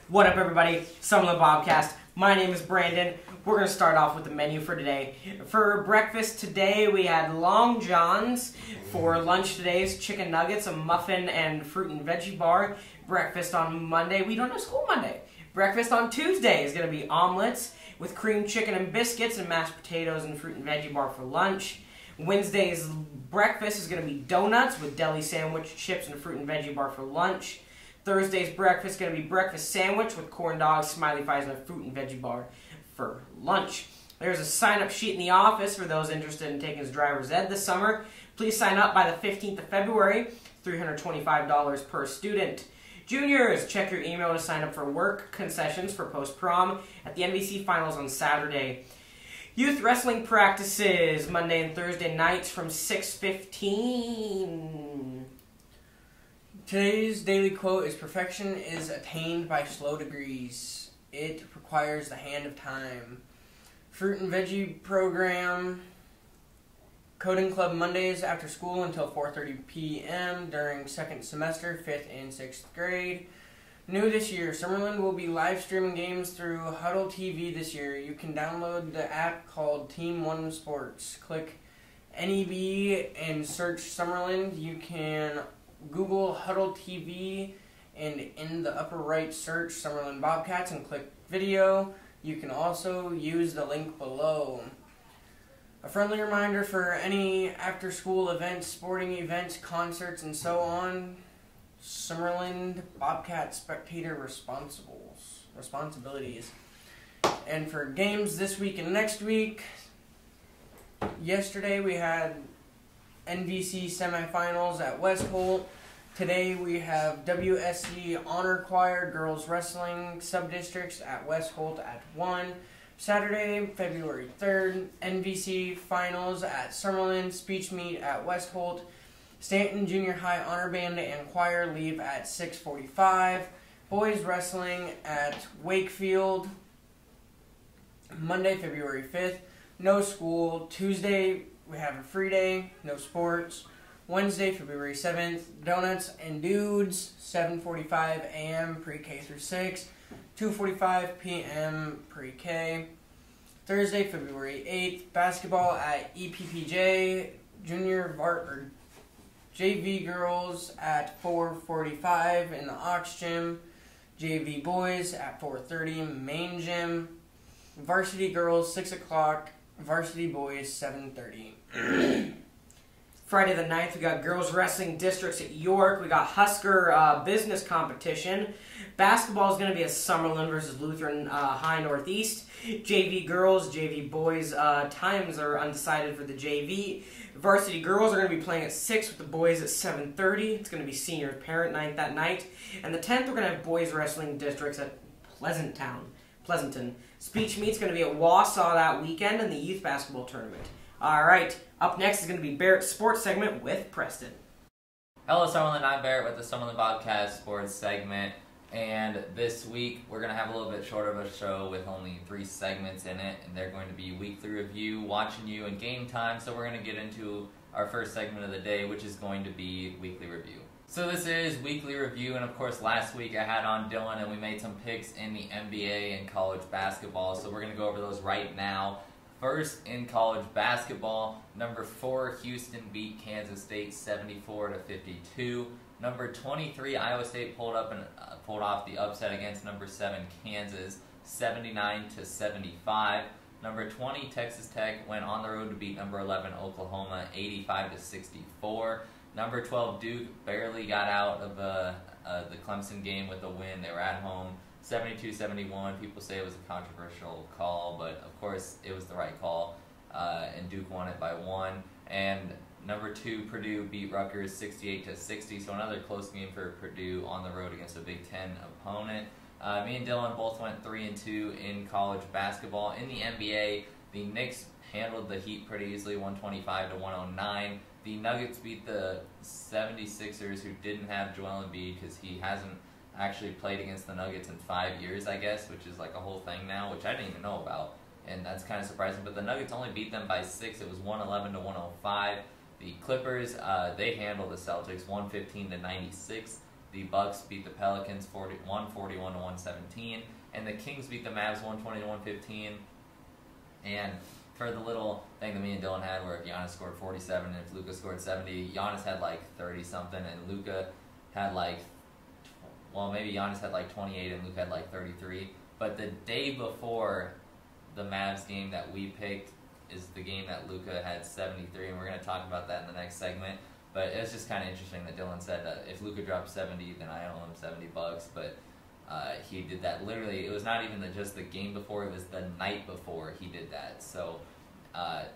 What up, everybody? Summerlin Bobcast. My name is Brandon. We're going to start off with the menu for today. For breakfast today, we had Long John's. For lunch today is chicken nuggets, a muffin, and fruit and veggie bar. Breakfast on Monday, we don't have school Monday. Breakfast on Tuesday is going to be omelets with cream chicken and biscuits and mashed potatoes and fruit and veggie bar for lunch. Wednesday's breakfast is going to be donuts with deli sandwich, chips, and fruit and veggie bar for lunch. Thursday's breakfast is going to be breakfast sandwich with corn dogs, smiley pies, and a fruit and veggie bar for lunch. There's a sign-up sheet in the office for those interested in taking his driver's ed this summer. Please sign up by the 15th of February, $325 per student. Juniors, check your email to sign up for work concessions for post-prom at the NVC Finals on Saturday. Youth wrestling practices Monday and Thursday nights from 6:15. Today's daily quote is, "Perfection is attained by slow degrees. It requires the hand of time." Fruit and veggie program. Coding club Mondays after school until 4:30 p.m. during second semester, 5th and 6th grade. New this year, Summerlin will be live streaming games through Huddle TV this year. You can download the app called Team One Sports. Click NEB and search Summerlin. You can Google Huddle TV and in the upper right search Summerlin Bobcats and click video. You can also use the link below. A friendly reminder for any after-school events, sporting events, concerts, and so on. Summerlin Bobcat spectator responsibilities. And for games this week and next week, yesterday we had NVC semifinals at West Holt. Today we have WSC Honor Choir Girls Wrestling Subdistricts at West Holt at 1. Saturday, February 3rd, NVC Finals at Summerlin, Speech Meet at West Holt. Stanton Junior High Honor Band and Choir leave at 6:45. Boys Wrestling at Wakefield. Monday, February 5th, no school. Tuesday, we have a free day, no sports. Wednesday, February 7th, Donuts and Dudes, 7:45 a.m. pre-K through 6, 2:45 p.m. pre-K. Thursday, February 8th, basketball at EPPJ, JV girls at 4:45 in the Aux Gym, JV boys at 4:30 main gym, varsity girls 6 o'clock, varsity boys 7:30. Friday the 9th, we got girls wrestling districts at York. We got Husker business competition. Basketball is going to be a Summerlin versus Lutheran High Northeast. JV girls, JV boys times are undecided for the JV. Varsity girls are going to be playing at 6 with the boys at 7:30. It's going to be senior parent night that night. And the 10th, we're going to have boys wrestling districts at Pleasanton. Speech meet's going to be at Wausau that weekend in the youth basketball tournament. All right, up next is going to be Barrett's sports segment with Preston. Hello, Summerlin. I'm Barrett with the Summerlin Bobcast sports segment. And this week, we're going to have a little bit shorter of a show with only 3 segments in it. And they're going to be weekly review, watching you, and game time. So we're going to get into our first segment of the day, which is going to be weekly review. So this is weekly review. And of course, last week I had on Dylan and we made some picks in the NBA and college basketball. So we're going to go over those right now. First, in college basketball, number 4 Houston beat Kansas State 74-52. Number 23 Iowa State pulled off the upset against number 7 Kansas 79-75. Number 20 Texas Tech went on the road to beat number 11 Oklahoma 85-64. Number 12 Duke barely got out of the Clemson game with a win. They were at home 72-71. People say it was a controversial call, but of course it was the right call, and Duke won it by 1. And number 2 Purdue beat Rutgers 68-60, so another close game for Purdue on the road against a Big Ten opponent. Me and Dylan both went 3-2 in college basketball. In the NBA, the Knicks handled the Heat pretty easily, 125-109. The Nuggets beat the 76ers, who didn't have Joel Embiid because he hasn't actually played against the Nuggets in 5 years, I guess, which is like a whole thing now, which I didn't even know about, and that's kind of surprising. But the Nuggets only beat them by 6. It was 111-105. The Clippers, they handled the Celtics 115-96. The Bucks beat the Pelicans 141 to 117, and the Kings beat the Mavs 120 to 115. And for the little thing that me and Dylan had, where if Giannis scored 47 and if Luka scored 70, Giannis had like 30 something, and Luka had like, well, maybe Giannis had like 28 and Luka had like 33. But the day before the Mavs game that we picked is the game that Luka had 73, and we're going to talk about that in the next segment. But it was just kind of interesting that Dylan said that if Luka dropped 70, then I owe him $70. But he did that literally. It was not even just the game before; it was the night before he did that. So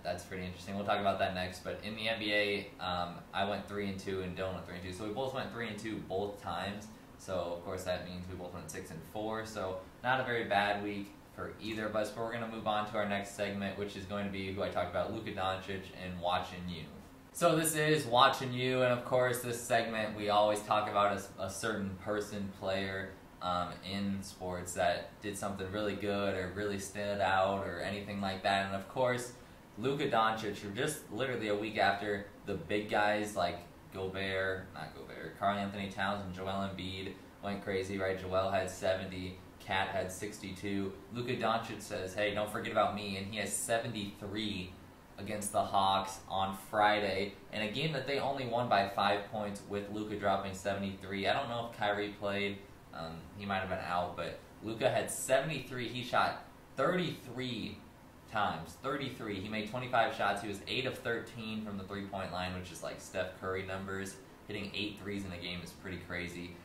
that's pretty interesting. We'll talk about that next. But in the NBA, I went 3-2, and Dylan went 3-2. So we both went 3-2 both times. So of course that means we both went 6-4. So not a very bad week for either of us. But we're going to move on to our next segment, which is going to be who I talked about, Luka Doncic and Watching You. So this is Watching You, and of course this segment we always talk about a certain person, player in sports that did something really good or really stood out or anything like that. And of course, Luka Doncic, just literally a week after the big guys like Karl Anthony Towns and Joel Embiid went crazy, right? Joel had 70, Cat had 62. Luka Doncic says, hey, don't forget about me, and he has 73 against the Hawks on Friday, in a game that they only won by 5 points with Luka dropping 73. I don't know if Kyrie played. He might have been out, but Luka had 73. He shot 33 times. 33. He made 25 shots. He was 8 of 13 from the three-point line, which is like Steph Curry numbers. Hitting 8 threes in a game is pretty crazy.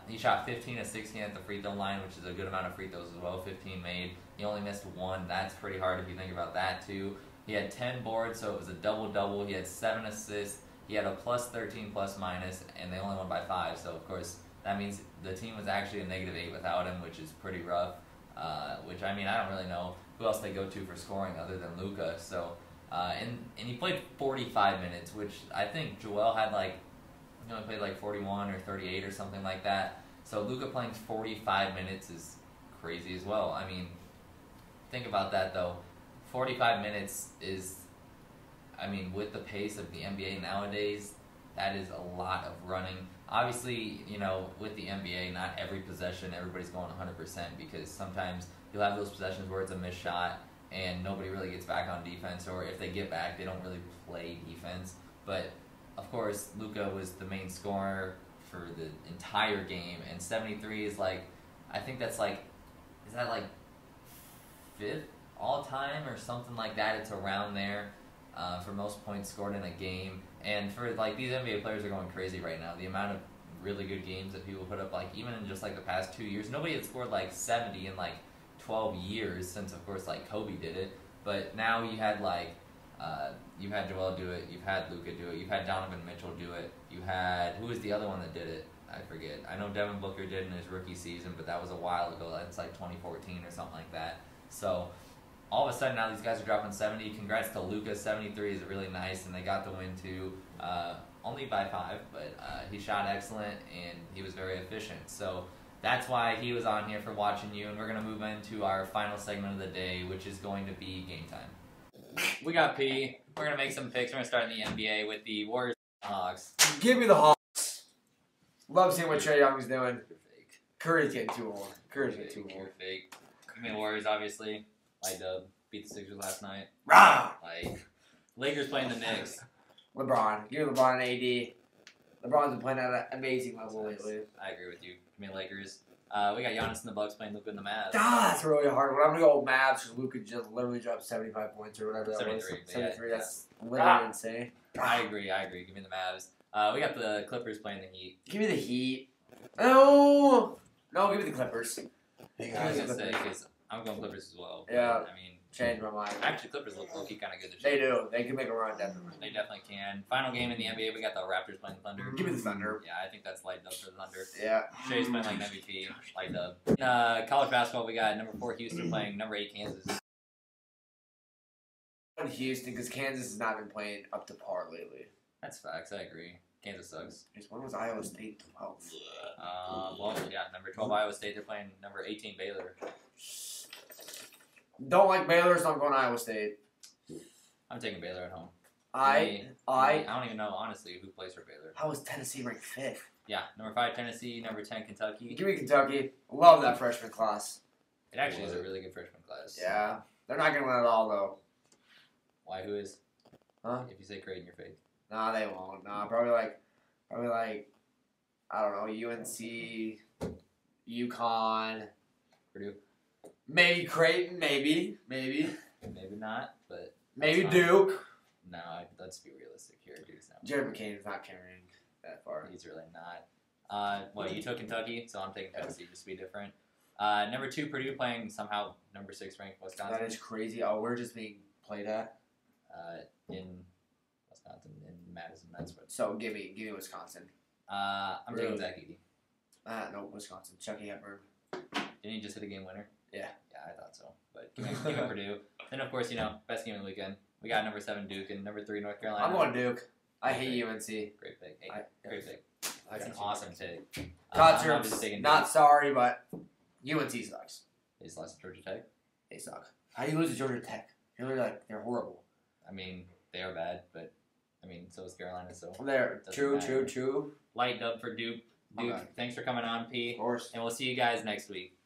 He shot 15 of 16 at the free throw line, which is a good amount of free throws as well. 15 made. He only missed 1. That's pretty hard if you think about that, too. He had 10 boards, so it was a double-double. He had 7 assists. He had a plus 13 plus minus, and they only won by 5. So, of course, that means the team was actually a -8 without him, which is pretty rough. Which, I mean, I don't really know who else they go to for scoring other than Luka. So, and he played 45 minutes, which I think Joel had he only played like 41 or 38 or something like that. So Luka playing 45 minutes is crazy as well. I mean, think about that though. 45 minutes is, I mean, with the pace of the NBA nowadays, that is a lot of running. Obviously, you know, with the NBA, not every possession everybody's going 100%, because sometimes you'll have those possessions where it's a missed shot and nobody really gets back on defense, or if they get back, they don't really play defense. But of course, Luka was the main scorer for the entire game, and 73 is like, I think that's like, is that like 5th all-time or something like that? It's around there for most points scored in a game. And for like, these NBA players are going crazy right now. The amount of really good games that people put up, like even in just like the past 2 years, nobody had scored like 70 in like 12 years since, of course, like Kobe did it. But now you had like, you've had Joel do it, you've had Luka do it, you've had Donovan Mitchell do it, you had, who was the other one that did it? I forget. I know Devin Booker did in his rookie season, but that was a while ago. That's like 2014 or something like that. So all of a sudden now these guys are dropping 70. Congrats to Luka. 73 is really nice, and they got the win too. Only by 5, but he shot excellent and he was very efficient. So that's why he was on here for Watching You, and we're going to move into our final segment of the day, which is going to be Game Time. We got P. We're going to make some picks. We're going to start in the NBA with the Warriors and Hawks. Give me the Hawks. Love seeing what Trae Young's doing. Curry's getting too old. You're fake. Give me the Warriors, obviously. Light dub. Beat the Sixers last night. Rah! Like, Lakers playing the Knicks. LeBron. Give me LeBron and AD. LeBron's been playing at an amazing level lately. I agree with you. Give me the Lakers. We got Giannis and the Bucks playing Luka and the Mavs. That's really hard. But I'm going to go Mavs because Luka just literally dropped 75 points or whatever that 73, was. 73. Yeah. That's literally insane. I agree. Give me the Mavs. We got the Clippers playing the Heat. Give me the Heat. No, give me the Clippers. I was going to say, because I'm going Clippers as well. Yeah. I mean, change my mind. Actually, Clippers look low-key kind of good this They year. do. They can make a run, definitely. They definitely can. Final game in the NBA, we got the Raptors playing the Thunder. Give me the Thunder. Yeah, I think that's light up for the Thunder. Yeah. Shay's playing like an MVP, light up. College basketball, we got number 4 Houston playing number 8 Kansas. Houston, because Kansas has not been playing up to par lately. That's facts. I agree. Kansas sucks. When was Iowa State 12? Well, yeah, number 12 Iowa State. They're playing number 18 Baylor. Don't like Baylor, so I'm going Iowa State. I'm taking Baylor at home. I don't even know honestly who plays for Baylor. How is Tennessee ranked 5th? Yeah, number 5 Tennessee, number 10 Kentucky. Give me Kentucky. Love that freshman class. It actually is a really good freshman class. Yeah. They're not going to win it all, though. Why? Who is? Huh? If you say Creighton, you're fake. Nah, they won't. Nah, probably like, I don't know, UNC, UConn, Purdue. maybe Creighton, maybe. Maybe not, but Maybe that's fine. Duke. No, let's be realistic here. Duke's not. Jared McCain's not carrying that far. He's really not. Well, you took Kentucky, so I'm taking Tennessee just to be different. Number 2 Purdue playing somehow number 6 ranked Wisconsin. That is crazy. Oh, we're just being played at. In Wisconsin, in Madison. That's what. So give me Wisconsin. I'm Really? taking Zach Edey. No, Wisconsin. Chucky Hepburn. Didn't he just hit a game winner? Yeah. Yeah, I thought so. But give me Purdue. Then, of course, best game of the weekend. We got number 7 Duke and number 3 North Carolina. I'm going Duke. I hate UNC. Great pick. Hey, great pick. That's an awesome take. Not Duke. sorry, but UNC sucks. They just lost to Georgia Tech. They suck. How do you lose to Georgia Tech? They're horrible. I mean, they are bad, but so is Carolina. So They're Doesn't matter. true. Light dub for Duke. Okay. Thanks for coming on, P. Of course. And we'll see you guys next week.